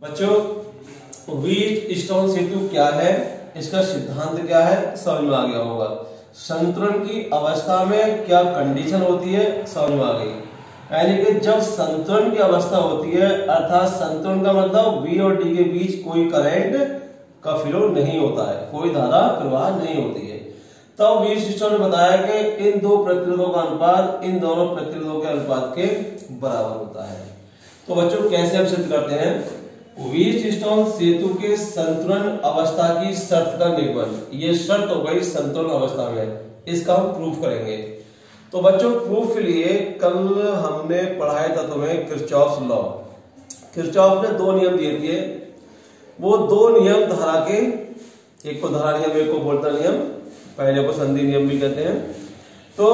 बच्चों व्हीटस्टोन सेतु क्या है, इसका सिद्धांत क्या है, समझ में आ गया होगा। संतुलन की अवस्था में क्या कंडीशन होती है, समझ में आ गई। यानी कि जब संतुलन की अवस्था होती है, अर्थात संतुलन का मतलब V और D के बीच कोई करंट का फ्लो नहीं होता है, कोई धारा प्रवाह नहीं होती है, तब व्हीटस्टोन ने बताया कि इन दो प्रतिरोधों का अनुपात इन दोनों प्रतिरोधों के अनुपात के बराबर होता है। तो बच्चों कैसे हम सिद्ध करते हैं, व्हीटस्टोन सेतु के संतुलन अवस्था की शर्त का निरूपण, ये शर्त हो गई संतुलन अवस्था में, इसका हम प्रूफ करेंगे। तो बच्चों प्रूफ के लिए कल हमने पढ़ाया था तुम्हें किरचॉफ्स लॉ। किरचॉफ ने दो नियम दिए थे, वो दो नियम धारा के, एक को धारा नियम एक को वोल्टा नियम, पहले को संधि नियम भी कहते हैं। तो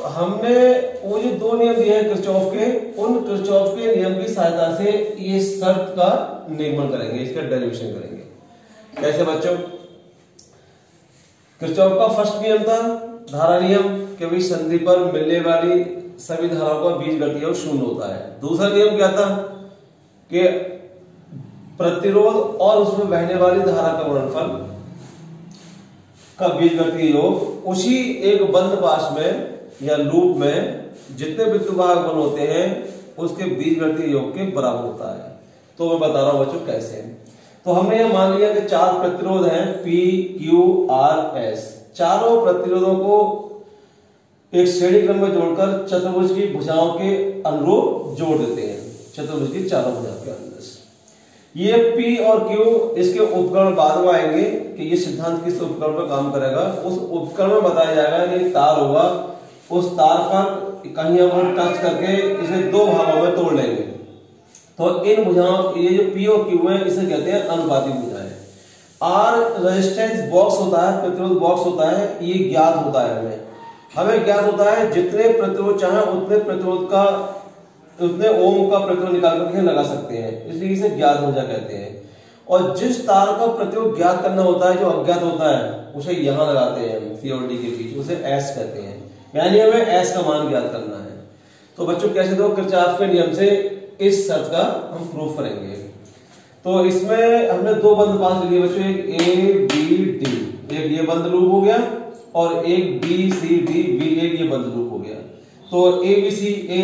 हमने वो जो दो नियम दिए हैं किरचॉफ के, उन किरचॉफ के नियम की सहायता से ये शर्त का निगमन करेंगे, इसका डेरिवेशन करेंगे। कैसे बच्चों, किरचॉफ का फर्स्ट नियम था धारा नियम कि भाई संधि पर मिलने वाली सभी धाराओं का बीजगणितीय शून्य होता है। दूसरा नियम क्या था कि प्रतिरोध और उसमें बहने वाली धारा का गुणनफल का बीजगणितीय योग उसी एक बंद पाश में या लूप में जितने विद्युतवाहक बल होते हैं उसके बीजगणितीय योग के बराबर होता है। तो मैं बता रहा हूं बच्चों कैसे। तो हमने यह मान लिया कि चार प्रतिरोध हैं P, Q, R, S। चारों प्रतिरोधों को एक श्रेणी क्रम में जोड़कर चतुर्भुज की भुजाओं के अनुरूप जोड़ देते हैं, चतुर्भुज की चारों भुजाओं के अंदर। ये P और Q इसके उपकरण बाद में आएंगे कि ये सिद्धांत किस उपकरण पर काम करेगा। उस उपकरण में बताया जाएगा कि तार होगा, उस तार पर कहीं हम टच करके इसे दो भागों में तोड़ लेंगे। तो इन भुजाओं, ये जो P और Q है इसे कहते हैं अनुपाती भुजाएं। R रेजिस्टेंस बॉक्स होता है, प्रतिरोध बॉक्स होता है, ये ज्ञात होता है हमें ज्ञात होता है जितने प्रतिरोध चाहे उतने प्रतिरोध का उतने ओम का प्रतिरोध निकाल करके लगा सकते हैं, इसलिए इसे ज्ञात भुजा कहते हैं। और जिस तार का प्रतिरोध ज्ञात करना होता है, जो अज्ञात होता है, उसे यहां लगाते हैं हम C और D के बीच, उसे S कहते हैं, यानी हमें S का मान ज्ञात करना है। तो बच्चों कैसे दो किरचॉफ के नियम से इस शर्त का हम प्रूफ करेंगे। तो इसमें हमने दो बंद पास लिए बच्चों, एक A B D, एक ये बंद लूप हो गया और एक B C D B, एक ये बंद लूप हो गया। तो A B C A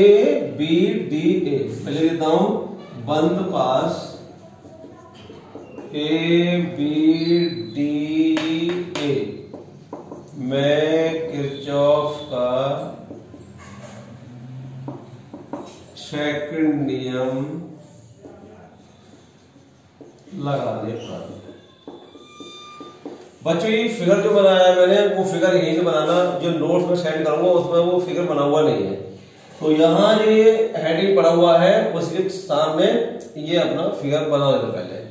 B D A, पहले देता हूं बंद पास A B D A मैं किरचॉफ का सेकंड नियम लगाने पर। बच्चों ये फिगर जो बनाया है मैंने, वो फिगर यहीं से बनाना, जो नोट्स में सेंड करूंगा उसमें वो फिगर बना हुआ नहीं है। तो यहाँ जो ये हेडिंग पड़ा हुआ है उसके सामने ये अपना फिगर बना लेना पहले,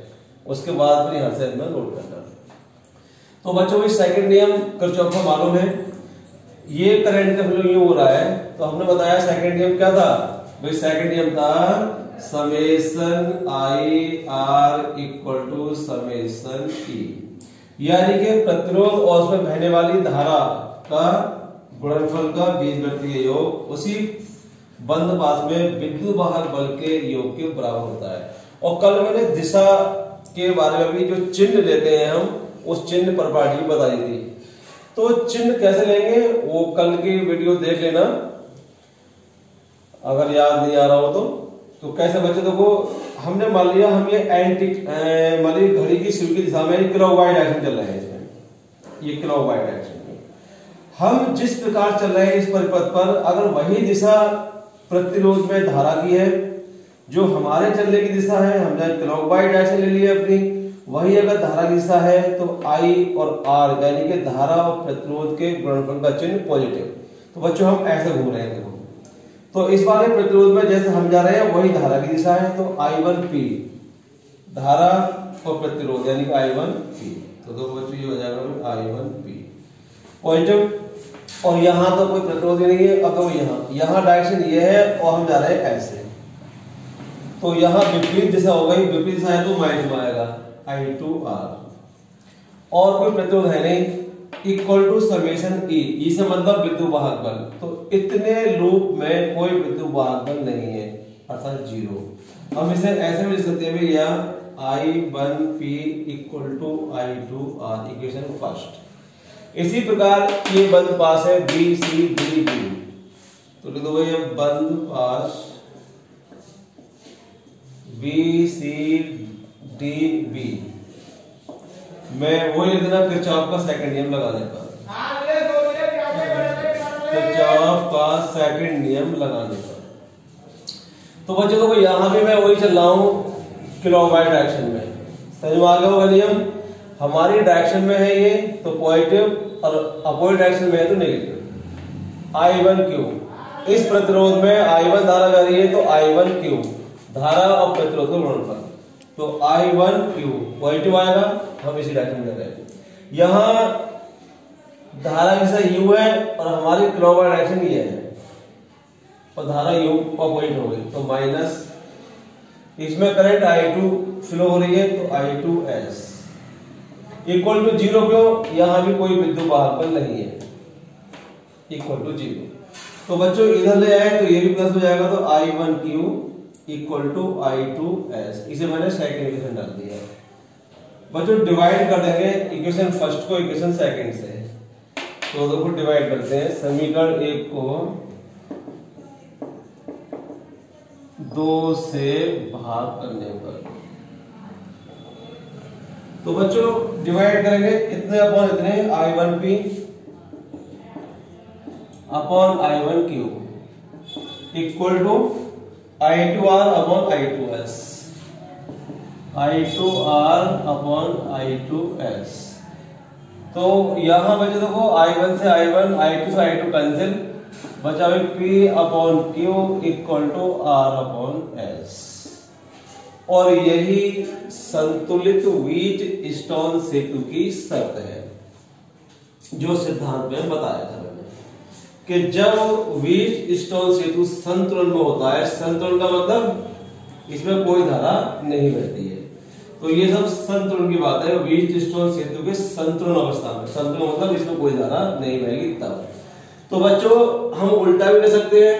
उसके बाद फिर यहाँ से अपना नोट करना। तो बच्चों ये सेकंड नियम किरचॉफ का मालूम है, ये करंट का फ्लो यूं हो रहा है। तो हमने बताया सेकंड नियम क्या था भाई, सेकंड नियम था summation I R equal to summation E, यानी कि प्रतिरोध और उसमें बहने वाली धारा का गुणनफल का बीजगणितीय योग उसी बंद पास में विद्युत वाहक बल के योग के बराबर होता है। और कल मैंने दिशा के बारे में भी जो चिन्ह लेते हैं हम, उस चिन्ह प्रॉपर्टी बताई थी। तो चिन्ह कैसे लेंगे वो कल की वीडियो देख लेना अगर याद नहीं आ रहा हो तो कैसे बच्चे देखो, हमने मान लिया हम ये एंटी मान ली घड़ी की सुई की दिशा में क्लॉकवाइज डायरेक्शन चल रहे हैं, इसमें ये क्लॉकवाइज डायरेक्शन में हम जिस प्रकार चल रहे हैं इस परिपथ पर, अगर वही दिशा प्रतिरोध में धारा की है जो हमारे चलने की दिशा है, हमने क्लॉकवाइज डायरेक्शन ले ली है अपनी, वही अगर धारा की दिशा है तो I और R यानी कि धारा और प्रतिरोध के गुणनफल का चिन्ह पॉजिटिव। तो बच्चों हम ऐसे घूम रहे हैं देखो, तो इस वाले प्रतिरोध में जैसे हम जा रहे हैं वही धारा की दिशा है, तो I1P धारा और प्रतिरोध यानी कि I1P। तो दो बच्चों ये हो जाएगा I1P पॉजिटिव, और यहां तो कोई प्रतिरोध ही नहीं है। अब तो यहाँ डायरेक्शन ये है और हम जा रहे हैं ऐसे, तो यहाँ विपरीत दिशा हो गई, विपरीत दिशा है तो माइनस में आएगा I2R, और कोई प्रतिरोध है नहीं, equal to summation E, E से मतलब विद्युत वाहक बल। तो इतने लूप में कोई विद्युत वाहक बल नहीं है, अर्थात जीरो। हम इसे ऐसे भी लिख सकते हैं भैया I1P equal to I2R, equation first. इसी प्रकार ये बंद पास है BCDB, तो लिख दो ये बंद पास BCDB मैं वही लिख देना किरचॉफ का सेकंड नियम लगाने पर, किरचॉफ का सेकंड नियम लगाने पर। तो बच्चों देखो यहां भी मैं वही चल रहा हूं क्लॉकवाइज डायरेक्शन में, समझ में आ गया होगा नियम। हमारी डायरेक्शन में है ये तो पॉजिटिव और अपोजिट डायरेक्शन में है तो नेगेटिव। I1Q, इस प्रतिरोध में I1 धारा बह रही है तो I1Q धारा और प्रतिरोध को गुणनफल, तो I1Q पॉजिटिव आएगा, हम इसी डायरेक्शन में रहे हैं। यहां धारा की दिशा U है और हमारी क्लॉकवाइज डायरेक्शन ये है और धारा U अपोजिट हो गई तो माइनस, इसमें करंट I2 फ्लो हो रही है तो I2S इक्वल टू 0, क्यों यहां भी कोई बिंदु बाहर नहीं है, इक्वल टू 0। तो बच्चों इधर ले आए तो ये भी प्लस हो जाएगा, तो I1Q इक्वल टू I2S, इसे मैंने सेकंड इक्वेशन डाल दिया। बच्चों डिवाइड कर देंगे इक्वेशन फर्स्ट को इक्वेशन सेकंड से, तो देखो डिवाइड करते हैं समीकरण 1 को 2 से भाग करने पर। तो बच्चों डिवाइड करेंगे इतने अपॉन इतने, I1P upon I1Q equal to I2R upon I2S, I2R upon I2S। तो यहां बचे देखो I1 से I1, I2 से I2 कैंसिल, बचा हुआ P upon Q equal to R upon S। और यही संतुलित व्हीट स्टोन सेतु की शर्त है, जो सिद्धांत में बताया था मैंने कि जब व्हीट स्टोन सेतु संतुलन में होता है, संतुलन का मतलब इसमें कोई धारा नहीं बहती है, तो ये सब संतुलन की बात है। व्हीट स्टोन सेतु के संतुलन अवस्था में, संतुलन मतलब इसमें कोई धारा नहीं बहेगी तब। तो बच्चों हम उल्टा भी ले सकते हैं,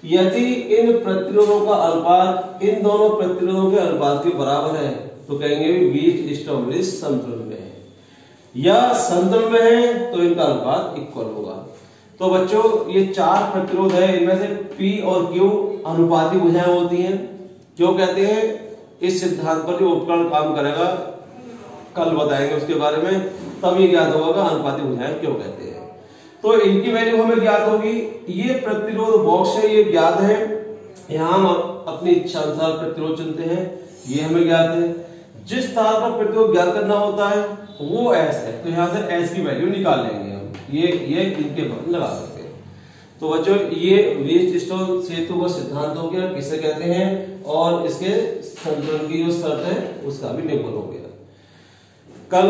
यदि इन प्रतिरोधों का अनुपात इन दोनों प्रतिरोधों के अनुपात के बराबर है तो कहेंगे व्हीट स्टोन संतुलन में है, या संतुलन में है तो इनका अनुपात इक्वल होगा। तो बच्चों ये 4 प्रतिरोध है, इनमें से P और Q अनुपाती भुजाएं होती हैं। क्यों कहते हैं, इस सिद्धांत पर जो उपकरण काम करेगा कल बताएंगे उसके बारे में, तब ये ज्ञात होगा अनुपाती भुजाएं क्यों कहते हैं। तो इनकी वैल्यू हमें ज्ञात होगी, ये प्रतिरोध बॉक्स है ये ज्ञात है, यहां हम अपनी इच्छा अनुसार प्रतिरोध चुनते हैं, ये हमें ज्ञात है। जिस तार पर प्रतिरोध ज्ञात करना होता है वो S है, तो यहां से S की वैल्यू निकाल लेंगे हम, ये इनके बल लगा सकते हैं। तो बच्चों ये व्हीट स्टोन सेतु का सिद्धांत हो गया, किसे कहते हैं, और इसके संतुलन की जो शर्त है उसका भी निरूपण हो गया। कल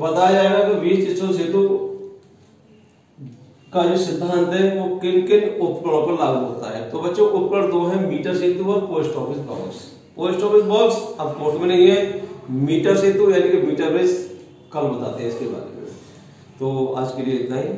बताया जाएगा कि व्हीट स्टोन सेतु का जो सिद्धांत है वो किन किन उपकरणों पर लागू होता है। तो बच्चों उपकरण 2 है, मीटर सेतु और post office box. Post office box अब कोर्ट में नहीं है, मीटर सेतु यानी कि मीटर बेस कल बताते हैं इसके बारे में। तो आज के लिए इतना ही।